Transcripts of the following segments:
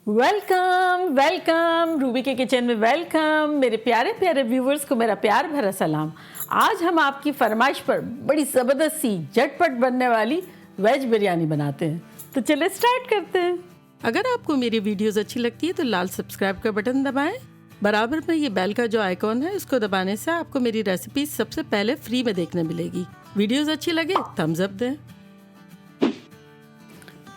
Welcome welcome Ruby के kitchen में welcome. मेरे प्यारे प्यारे व्यूवर्स को मेरा प्यार भरा सलाम। आज हम आपकी फरमाइश पर बड़ी ज़बरदस्त सी झटपट बनने वाली वेज बिरयानी बनाते हैं। तो चलिए स्टार्ट करते हैं। अगर आपको मेरी वीडियोस अच्छी लगती है तो लाल सब्सक्राइब का बटन दबाएं। बराबर में ये बेल का जो आइकॉन है उसको दबाने से आपको मेरी रेसिपी सबसे पहले फ्री में देखने मिलेगी। वीडियोस अच्छी लगे थम्स अप दें।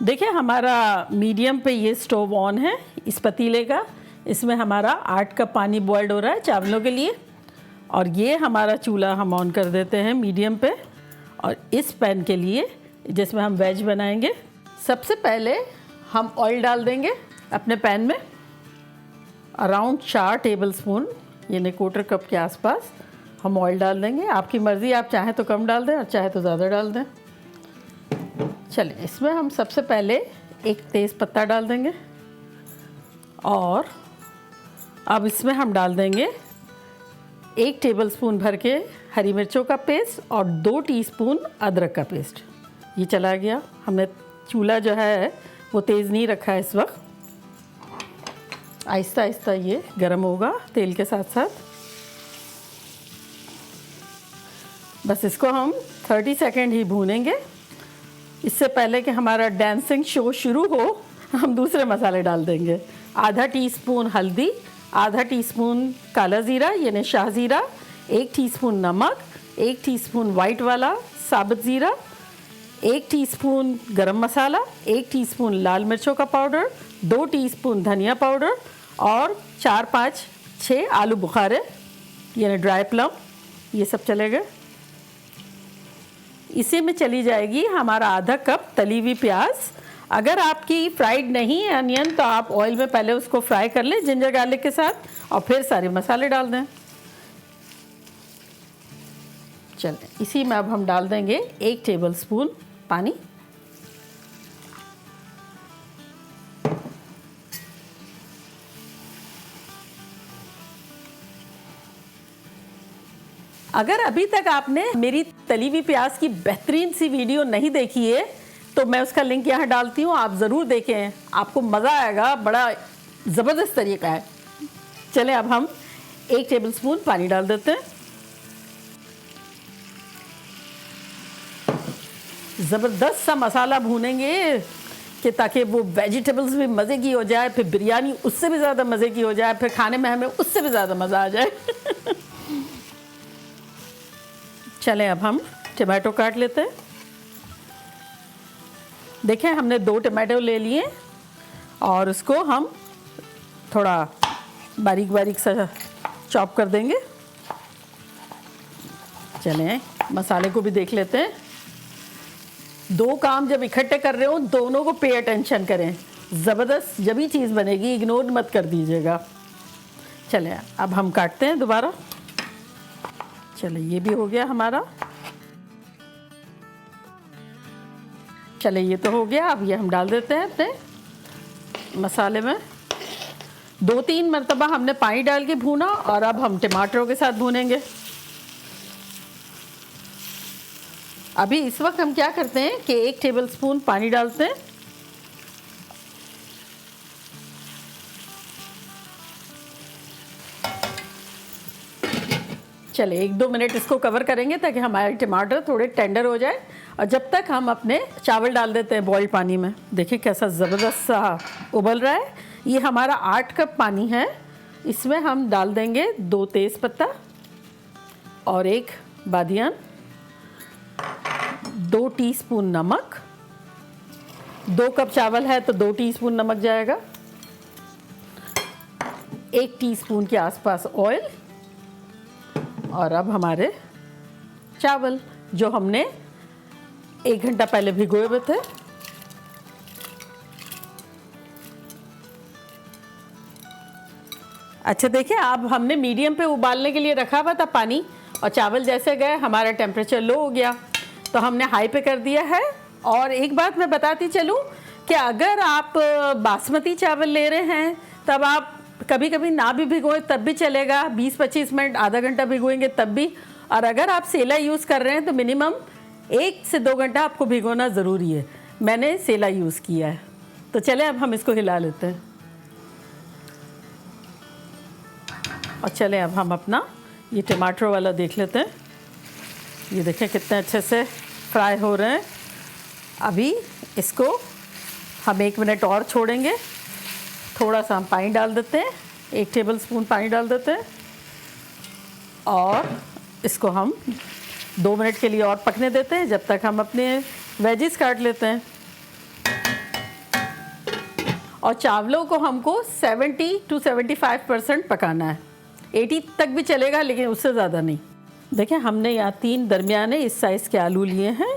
देखिए हमारा मीडियम पे ये स्टोव ऑन है इस पतीले का। इसमें हमारा 8 कप पानी बॉइल्ड हो रहा है चावलों के लिए। और ये हमारा चूल्हा हम ऑन कर देते हैं मीडियम पे। और इस पैन के लिए जिसमें हम वेज बनाएंगे, सबसे पहले हम ऑयल डाल देंगे अपने पैन में। अराउंड 4 टेबल स्पून यानी क्वार्टर कप के आसपास हम ऑयल डाल देंगे। आपकी मर्ज़ी, आप चाहें तो कम डाल दें और चाहे तो ज़्यादा डाल दें। चलिए इसमें हम सबसे पहले एक तेज़ पत्ता डाल देंगे और अब इसमें हम डाल देंगे 1 टेबलस्पून भर के हरी मिर्चों का पेस्ट और 2 टीस्पून अदरक का पेस्ट। ये चला गया। हमने चूल्हा जो है वो तेज़ नहीं रखा है इस वक्त। आहिस्ता आहिस्ता ये गर्म होगा तेल के साथ साथ। बस इसको हम 30 सेकेंड ही भूनेंगे। इससे पहले कि हमारा डांसिंग शो शुरू हो हम दूसरे मसाले डाल देंगे। आधा टीस्पून हल्दी, आधा टीस्पून काला ज़ीरा यानी शाह ज़ीरा, 1 टीस्पून नमक, 1 टीस्पून वाइट वाला साबुत ज़ीरा, 1 टीस्पून गरम मसाला, 1 टीस्पून लाल मिर्चों का पाउडर, 2 टीस्पून धनिया पाउडर और 4-5-6 आलू बुखारे यानी ड्राई प्लम, ये सब चलेगा। इसी में चली जाएगी हमारा आधा कप तली हुई प्याज। अगर आपकी फ्राइड नहीं है अनियन तो आप ऑयल में पहले उसको फ्राई कर लें जिंजर गार्लिक के साथ और फिर सारे मसाले डाल दें। चलें इसी में अब हम डाल देंगे 1 टेबलस्पून पानी। अगर अभी तक आपने मेरी तली हुई प्याज की बेहतरीन सी वीडियो नहीं देखी है तो मैं उसका लिंक यहाँ डालती हूँ, आप ज़रूर देखें, आपको मज़ा आएगा। बड़ा ज़बरदस्त तरीका है। चलें अब हम 1 टेबलस्पून पानी डाल देते हैं। ज़बरदस्त सा मसाला भूनेंगे कि ताकि वो वेजिटेबल्स भी मज़े की हो जाए, फिर बिरयानी उससे भी ज़्यादा मज़े की हो जाए, फिर खाने में हमें उससे भी ज़्यादा मज़ा आ जाए। चलें अब हम टमाटो काट लेते हैं। देखें हमने 2 टमाटो ले लिए और उसको हम थोड़ा बारीक बारीक सा चॉप कर देंगे। चलें मसाले को भी देख लेते हैं। 2 काम जब इकट्ठे कर रहे हो दोनों को पे अटेंशन करें। ज़बरदस्त जब ही चीज़ बनेगी, इग्नोर मत कर दीजिएगा। चलें अब हम काटते हैं दोबारा। चलिए ये भी हो गया हमारा। चलिए ये तो हो गया। अब ये हम डाल देते हैं अपने मसाले में। 2-3 मरतबा हमने पानी डाल के भूना और अब हम टमाटरों के साथ भूनेंगे। अभी इस वक्त हम क्या करते हैं कि 1 टेबलस्पून पानी डालते हैं। चले 1-2 मिनट इसको कवर करेंगे ताकि हमारे टमाटर थोड़े टेंडर हो जाए। और जब तक हम अपने चावल डाल देते हैं बॉइल्ड पानी में। देखिए कैसा ज़बरदस्त सा उबल रहा है। ये हमारा 8 कप पानी है। इसमें हम डाल देंगे 2 तेज़ पत्ता और 1 बादियान, 2 टीस्पून नमक। 2 कप चावल है तो 2 टीस्पून नमक जाएगा। 1 टीस्पून के आसपास ऑयल। और अब हमारे चावल जो हमने 1 घंटा पहले भिगोए हुए थे। अच्छा देखिए, अब हमने मीडियम पे उबालने के लिए रखा हुआ था पानी और चावल जैसे गए हमारा टेम्परेचर लो हो गया तो हमने हाई पे कर दिया है। और एक बात मैं बताती चलूँ कि अगर आप बासमती चावल ले रहे हैं तब आप कभी कभी ना भी भिगोएं तब भी चलेगा। 20-25 मिनट, आधा घंटा भिगोएंगे तब भी। और अगर आप सेला यूज़ कर रहे हैं तो मिनिमम 1 से 2 घंटा आपको भिगोना ज़रूरी है। मैंने सेला यूज़ किया है। तो चलें अब हम इसको हिला लेते हैं। और चलें अब हम अपना ये टमाटर वाला देख लेते हैं। ये देखें कितने अच्छे से फ्राई हो रहे हैं। अभी इसको हम 1 मिनट और छोड़ेंगे। थोड़ा सा हम पानी डाल देते हैं, 1 टेबलस्पून पानी डाल देते हैं और इसको हम 2 मिनट के लिए और पकने देते हैं जब तक हम अपने वेजिस काट लेते हैं। और चावलों को हमको 70 to 75% पकाना है। 80 तक भी चलेगा लेकिन उससे ज़्यादा नहीं। देखें हमने यहाँ 3 दरमियाने इस साइज़ के आलू लिए हैं।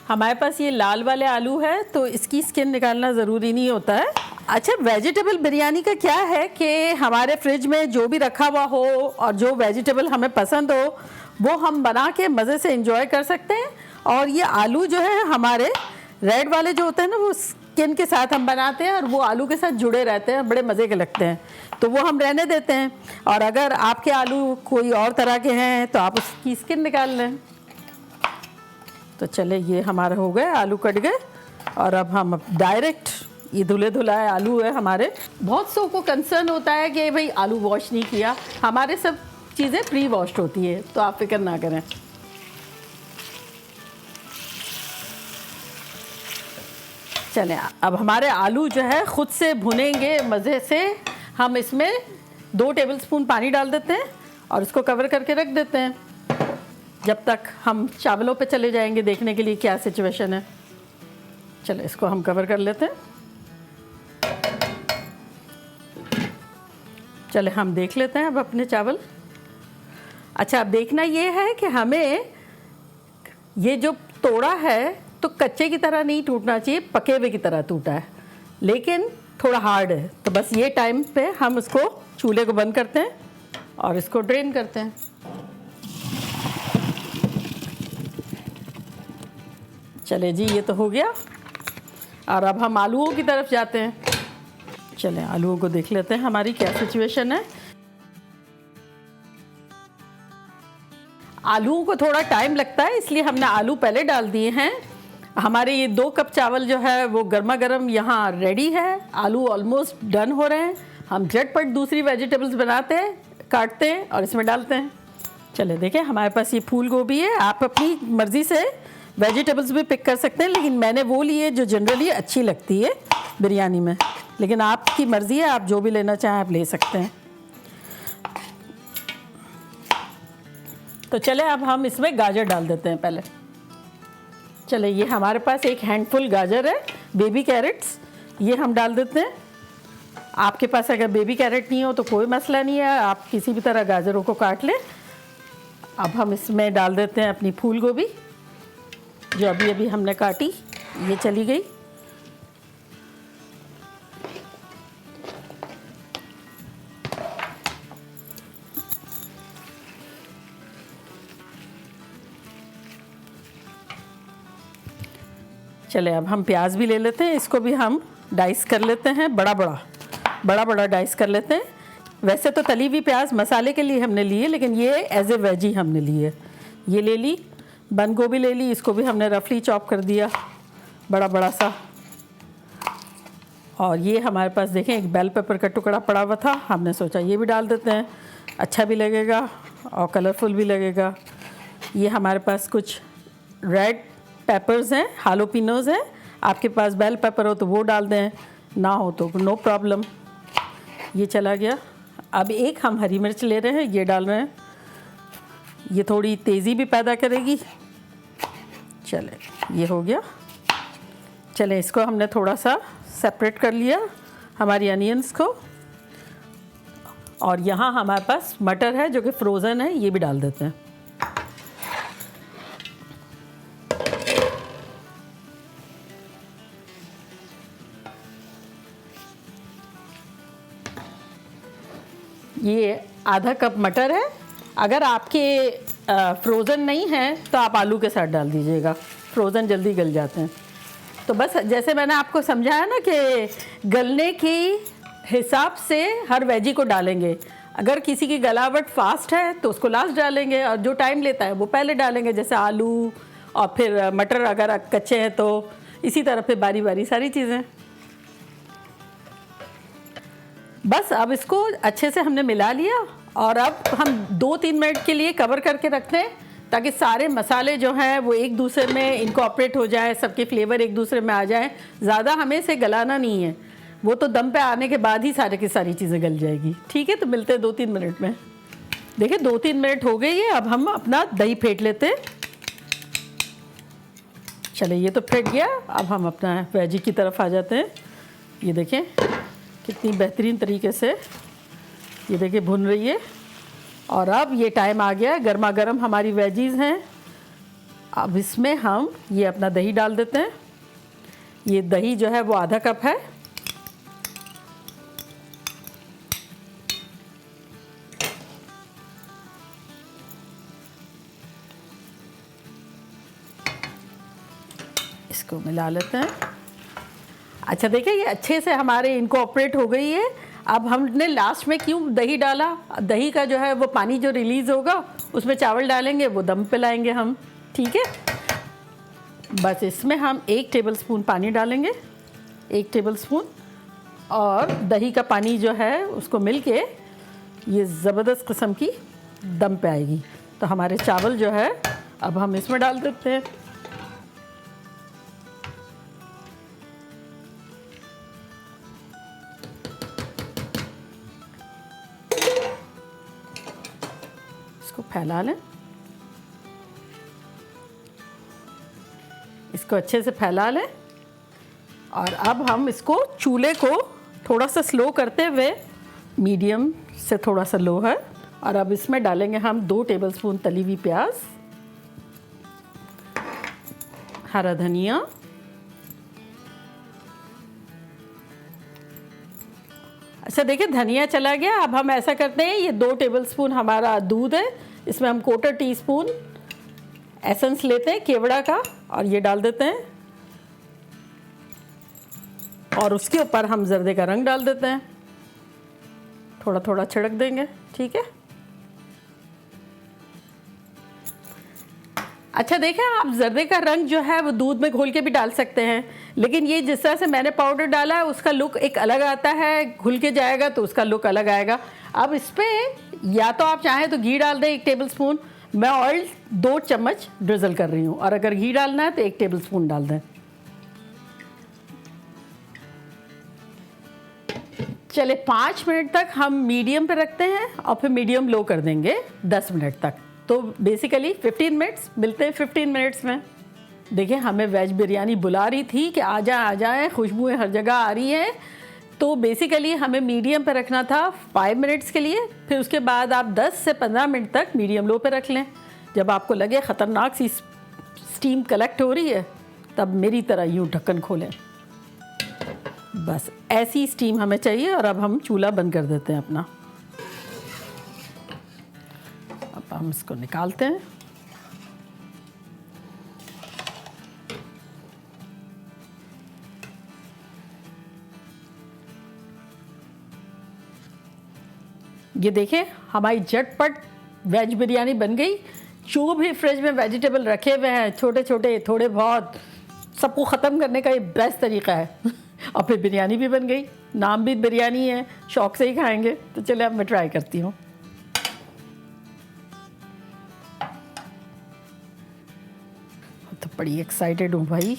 हमारे पास ये लाल वाले आलू है तो इसकी स्किन निकालना ज़रूरी नहीं होता है। अच्छा, वेजिटेबल बिरयानी का क्या है कि हमारे फ्रिज में जो भी रखा हुआ हो और जो वेजिटेबल हमें पसंद हो वो हम बना के मज़े से एंजॉय कर सकते हैं। और ये आलू जो है हमारे रेड वाले जो होते हैं ना, वो स्किन के साथ हम बनाते हैं और वो आलू के साथ जुड़े रहते हैं, बड़े मज़े के लगते हैं, तो वो हम रहने देते हैं। और अगर आपके आलू कोई और तरह के हैं तो आप उसकी स्किन निकाल लें। तो चले, ये हमारे हो गए, आलू कट गए। और अब हम डायरेक्ट, ये धुले धुलाए आलू है हमारे। बहुत सौ को कंसर्न होता है कि भाई आलू वॉश नहीं किया। हमारे सब चीज़ें प्री वॉश्ड होती है, तो आप फिक्र ना करें। चलें, अब हमारे आलू जो है ख़ुद से भुनेंगे मज़े से। हम इसमें 2 टेबलस्पून पानी डाल देते हैं और इसको कवर करके रख देते हैं जब तक हम चावलों पे चले जाएंगे देखने के लिए क्या सिचुएशन है। चलो इसको हम कवर कर लेते हैं। चले हम देख लेते हैं अब अपने चावल। अच्छा, अब देखना ये है कि हमें ये जो तोड़ा है तो कच्चे की तरह नहीं टूटना चाहिए, पके हुए की तरह टूटा है, लेकिन थोड़ा हार्ड है। तो बस ये टाइम पे हम इसको चूल्हे को बंद करते हैं और इसको ड्रेन करते हैं। चले जी, ये तो हो गया। और अब हम आलूओं की तरफ जाते हैं। चलें आलूओं को देख लेते हैं हमारी क्या सिचुएशन है। आलूओं को थोड़ा टाइम लगता है इसलिए हमने आलू पहले डाल दिए हैं। हमारे ये 2 कप चावल जो है वो गर्मा गर्म यहाँ रेडी है। आलू ऑलमोस्ट डन हो रहे हैं। हम झटपट दूसरी वेजिटेबल्स बनाते हैं, काटते हैं और इसमें डालते हैं। चले देखें, हमारे पास ये फूल गोभी है। आप अपनी मर्ज़ी से वेजिटेबल्स भी पिक कर सकते हैं, लेकिन मैंने वो ली है जो जनरली अच्छी लगती है बिरयानी में। लेकिन आपकी मर्ज़ी है, आप जो भी लेना चाहें आप ले सकते हैं। तो चले अब हम इसमें गाजर डाल देते हैं पहले। चले, ये हमारे पास एक हैंडफुल गाजर है, बेबी कैरेट्स, ये हम डाल देते हैं। आपके पास अगर बेबी कैरेट नहीं हो तो कोई मसला नहीं है, आप किसी भी तरह गाजरों को काट लें। अब हम इसमें डाल देते हैं अपनी फूल गोभी जो अभी अभी हमने काटी, ये चली गई। चले अब हम प्याज भी ले लेते हैं, इसको भी हम डाइस कर लेते हैं, बड़ा बड़ा डाइस कर लेते हैं। वैसे तो तली हुई प्याज मसाले के लिए हमने ली है, लेकिन ये एज ए वेजी हमने ली है। ये ले ली, बंद गोभी ले ली, इसको भी हमने रफली चॉप कर दिया बड़ा सा। और ये हमारे पास देखें एक बेल पेपर का टुकड़ा पड़ा हुआ था, हमने सोचा ये भी डाल देते हैं, अच्छा भी लगेगा और कलरफुल भी लगेगा। ये हमारे पास कुछ रेड पेपर्स हैं, हालोपिनोज हैं। आपके पास बेल पेपर हो तो वो डाल दें, ना हो तो नो प्रॉब्लम। ये चला गया। अब एक हम हरी मिर्च ले रहे हैं, ये डाल रहे हैं, ये थोड़ी तेज़ी भी पैदा करेगी। चले, ये हो गया। चले, इसको हमने थोड़ा सा सेपरेट कर लिया हमारी अनियंस को। और यहाँ हमारे पास मटर है जो कि फ्रोज़न है, ये भी डाल देते हैं। ये आधा कप मटर है। अगर आपके फ्रोज़न नहीं है तो आप आलू के साथ डाल दीजिएगा, फ्रोज़न जल्दी गल जाते हैं। तो बस जैसे मैंने आपको समझाया ना कि गलने के हिसाब से हर वेजी को डालेंगे। अगर किसी की गलावट फास्ट है तो उसको लास्ट डालेंगे, और जो टाइम लेता है वो पहले डालेंगे, जैसे आलू और फिर मटर अगर कच्चे हैं तो इसी तरह फिर बारी बारी सारी चीज़ें। बस अब इसको अच्छे से हमने मिला लिया और अब हम 2-3 मिनट के लिए कवर करके रखते हैं ताकि सारे मसाले जो हैं वो एक दूसरे में इनकॉर्पोरेट हो जाए, सबके फ्लेवर एक दूसरे में आ जाए। ज़्यादा हमें इसे गलाना नहीं है, वो तो दम पे आने के बाद ही सारे की सारी चीज़ें गल जाएगी। ठीक है, तो मिलते हैं 2-3 मिनट में। देखिए 2-3 मिनट हो गई है, अब हम अपना दही फेंट लेते हैं। चले, ये तो फेंट गया, अब हम अपना वेजी की तरफ आ जाते हैं। ये देखें कितनी बेहतरीन तरीके से ये देखिए भुन रही है। और अब ये टाइम आ गया, गर्मा गर्म हमारी वेजीज़ हैं। अब इसमें हम ये अपना दही डाल देते हैं। ये दही जो है वो आधा कप है। इसको मिला लेते हैं। अच्छा देखिए ये अच्छे से हमारे इनकॉर्पोरेट हो गई है। अब हमने लास्ट में क्यों दही डाला, दही का जो है वो पानी जो रिलीज़ होगा उसमें चावल डालेंगे, वो दम पे लाएंगे हम। ठीक है, बस इसमें हम 1 टेबलस्पून पानी डालेंगे, 1 टेबलस्पून, और दही का पानी जो है उसको मिलके ये ज़बरदस्त किस्म की दम पे आएगी। तो हमारे चावल जो है अब हम इसमें डाल देते हैं। फैला लें, इसको अच्छे से फैला लें। और अब हम इसको चूल्हे को थोड़ा सा स्लो करते हुए, मीडियम से थोड़ा सा लो है, और अब इसमें डालेंगे हम 2 टेबलस्पून तली हुई प्याज, हरा धनिया, अच्छा देखिए धनिया चला गया। अब हम ऐसा करते हैं, ये 2 टेबलस्पून हमारा दूध है, इसमें हम 1/4 टीस्पून एसेंस लेते हैं केवड़ा का और ये डाल देते हैं, और उसके ऊपर हम जर्दे का रंग डाल देते हैं, थोड़ा थोड़ा छिड़क देंगे। ठीक है, अच्छा देखें आप जर्दे का रंग जो है वो दूध में घोल के भी डाल सकते हैं, लेकिन ये जिस तरह से मैंने पाउडर डाला है उसका लुक एक अलग आता है, घुल के जाएगा तो उसका लुक अलग आएगा। अब इस पर या तो आप चाहें तो घी डाल दें 1 टेबलस्पून, मैं ऑयल 2 चम्मच ड्रिजल कर रही हूँ, और अगर घी डालना है तो 1 टेबलस्पून डाल दें। चले 5 मिनट तक हम मीडियम पे रखते हैं और फिर मीडियम लो कर देंगे 10 मिनट तक, तो बेसिकली 15 मिनट्स। मिलते हैं 15 मिनट्स में। देखिए हमें वेज बिरयानी बुला रही थी कि आ जाए, खुशबुएं हर जगह आ रही हैं, तो बेसिकली हमें मीडियम पे रखना था 5 मिनट्स के लिए, फिर उसके बाद आप 10 से 15 मिनट तक मीडियम लो पे रख लें। जब आपको लगे ख़तरनाक सी स्टीम कलेक्ट हो रही है तब मेरी तरह यूँ ढक्कन खोलें, बस ऐसी स्टीम हमें चाहिए। और अब हम चूल्हा बंद कर देते हैं अपना। अब हम इसको निकालते हैं। ये देखें हमारी झटपट वेज बिरयानी बन गई। जो भी फ्रिज में वेजिटेबल रखे हुए हैं, छोटे छोटे थोड़े बहुत, सबको ख़त्म करने का ये बेस्ट तरीका है। और फिर बिरयानी भी बन गई, नाम भी बिरयानी है, शौक से ही खाएंगे। तो चले अब मैं ट्राई करती हूँ। तो बड़ी एक्साइटेड हूँ भाई।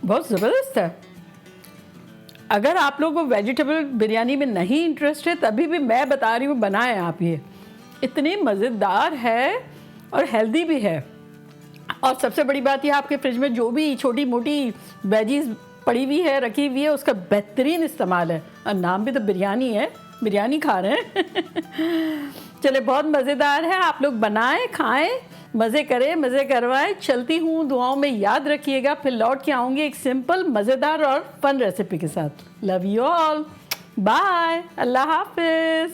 बहुत ज़बरदस्त है। अगर आप लोगों को वेजिटेबल बिरयानी में नहीं इंटरेस्ट है तभी भी मैं बता रही हूँ, बनाएं आप। ये इतनी मज़ेदार है और हेल्दी भी है। और सबसे बड़ी बात यह, आपके फ्रिज में जो भी छोटी मोटी वेजीज पड़ी हुई है, रखी हुई है, उसका बेहतरीन इस्तेमाल है। और नाम भी तो बिरयानी है, बिरयानी खा रहे हैं। चले बहुत मज़ेदार है, आप लोग बनाएं, खाएं, मज़े करें, मज़े करवाएं। चलती हूँ, दुआओं में याद रखिएगा। फिर लौट के आऊँगी एक सिंपल, मज़ेदार और फन रेसिपी के साथ। लव यू ऑल, बाय, अल्लाह हाफिज़।